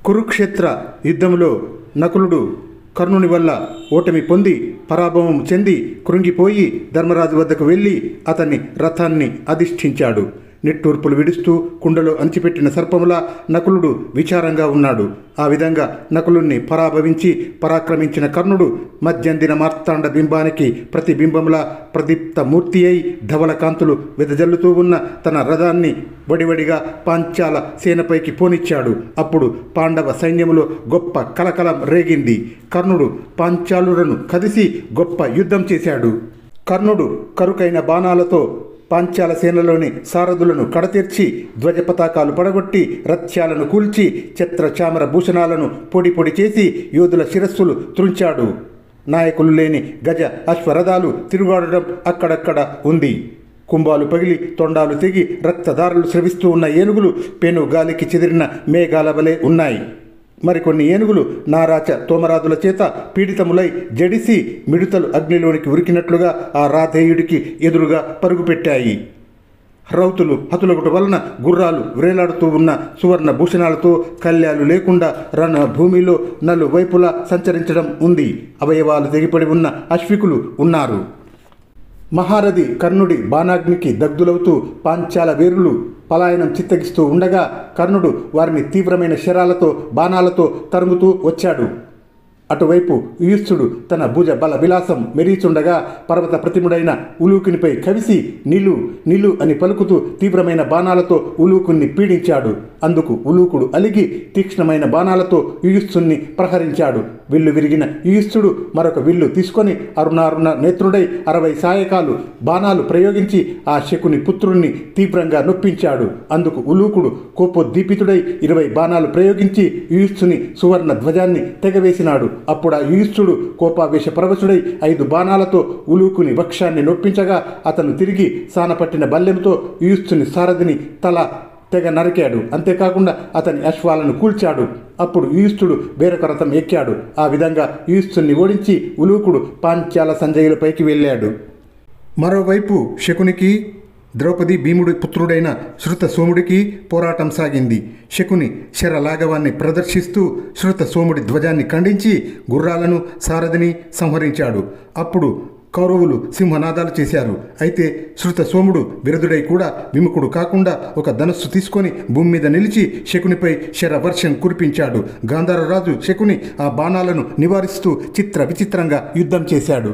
కురుక్షేత్ర యుద్ధంలో నకులుడు కర్ణుని వల్ల ఓటమి పొంది పరాభవం చెంది కృంగిపోయి ధర్మరాజు వద్దకు వెళ్ళి అతని రథాన్ని అధిష్ఠించాడు. నిట్టూర్పులు విడుస్తూ కుండలో అంచిపెట్టిన సర్పములా నకులుడు విచారంగా ఉన్నాడు. ఆ విధంగా నకులుణ్ణి పరాభవించి పరాక్రమించిన కర్ణుడు మధ్యందిన మార్తాండ బింబానికి ప్రతిబింబంలా ప్రదీప్త మూర్తి అయి ధవల కాంతులు వెదజల్లుతూ ఉన్న తన రథాన్ని వడివడిగా పాంచాల సేనపైకి పోనిచ్చాడు. అప్పుడు పాండవ సైన్యములో గొప్ప కలకలం రేగింది. కర్ణుడు పాంచాలులను కదిసి గొప్ప యుద్ధం చేశాడు. కర్ణుడు కరుకైన బాణాలతో పాంచాల సేనలోని సారథులను కడతీర్చి ధ్వజపతాకాలు పడగొట్టి రథ్యాలను కూల్చి ఛత్రచామర భూషణాలను పొడి పొడి చేసి యోధుల శిరస్సులు త్రుంచాడు. నాయకులు లేని గజ అశ్వరథాలు తిరుగాడడం అక్కడక్కడ ఉంది. కుంభాలు పగిలి తొండాలు తెగి రక్తధారలు స్రవిస్తూ ఉన్న ఏనుగులు పెను గాలికి చెదిరిన మేఘాల వలె ఉన్నాయి. మరికొన్ని ఏనుగులు నారాచ తోమరాదుల చేత పీడితములై జడిసి మిడుతలు అగ్నిలోనికి ఉరికినట్లుగా ఆ రాధేయుడికి ఎదురుగా పరుగుపెట్టాయి. రౌతులు హతులగుట వలన గుర్రాలు వ్రేలాడుతూ ఉన్న సువర్ణ భూషణాలతో కళ్యాలు లేకుండా రణ భూమిలో నలువైపులా సంచరించడం ఉంది. అవయవాలు తెగిపడి ఉన్న అశ్వికులు ఉన్నారు. మహారథి కర్ణుడి బాణాగ్నికి దగ్ధులవుతూ పాంచాల వీరులు పలాయనం చిత్తగిస్తూ ఉండగా కర్ణుడు వారిని తీవ్రమైన శరాలతో బాణాలతో తరుముతూ వచ్చాడు. అటువైపు యుయుత్సుడు తన భుజ బల విలాసం మెరీచుండగా పర్వత ప్రతిముడైన ఉలూకునిపై కవిసి నిలు నిలు అని పలుకుతూ తీవ్రమైన బాణాలతో ఉలూకుని పీడించాడు. అందుకు ఉలూకుడు అలిగి తీక్ష్ణమైన బాణాలతో యుయుత్సుని ప్రహరించాడు. విల్లు విరిగిన యుయుత్సుడు మరొక విల్లు తీసుకొని అరుణారుణ నేత్రుడై 60 సాయకాలు బాణాలు ప్రయోగించి ఆ శకుని పుత్రుణ్ణి తీవ్రంగా నొప్పించాడు. అందుకు ఉలూకుడు కోపోద్దీపితుడై 20 బాణాలు ప్రయోగించి యుయుత్సుని సువర్ణ ధ్వజాన్ని తెగవేసినాడు. అప్పుడు ఆ యుయుత్సుడు కోపావేశ పరవశుడై 5 బాణాలతో ఉలూకుని వక్షాన్ని నొప్పించగా అతను తిరిగి సానపట్టిన బల్లెంతో యుయుత్సుని సారథిని తల తెగ నరికాడు. అంతేకాకుండా అతని అశ్వాలను కూల్చాడు. అప్పుడు యుయుత్సుడు వేరొక రథం ఎక్కాడు. ఆ విధంగా యుయుత్సుని ఓడించి ఉలూకుడు పాంచాల సంజయులపైకి వెళ్ళాడు. మరోవైపు శకునికి ద్రౌపది భీముడి పుత్రుడైన శృత సోముడికి పోరాటం సాగింది. శకుని శరలాఘవాన్ని ప్రదర్శిస్తూ శృత సోముడి ధ్వజాన్ని ఖండించి గుర్రాలను సారథిని సంహరించాడు. అప్పుడు కౌరవులు సింహనాదాలు చేశారు. అయితే శృత సోముడు విరదుడై కూడా విముఖుడు కాకుండా ఒక ధనస్సు తీసుకొని భూమి మీద నిలిచి శకునిపై శరవర్షం కురిపించాడు. గాంధారరాజు శకుని ఆ బాణాలను నివారిస్తూ చిత్ర విచిత్రంగా యుద్ధం చేశాడు.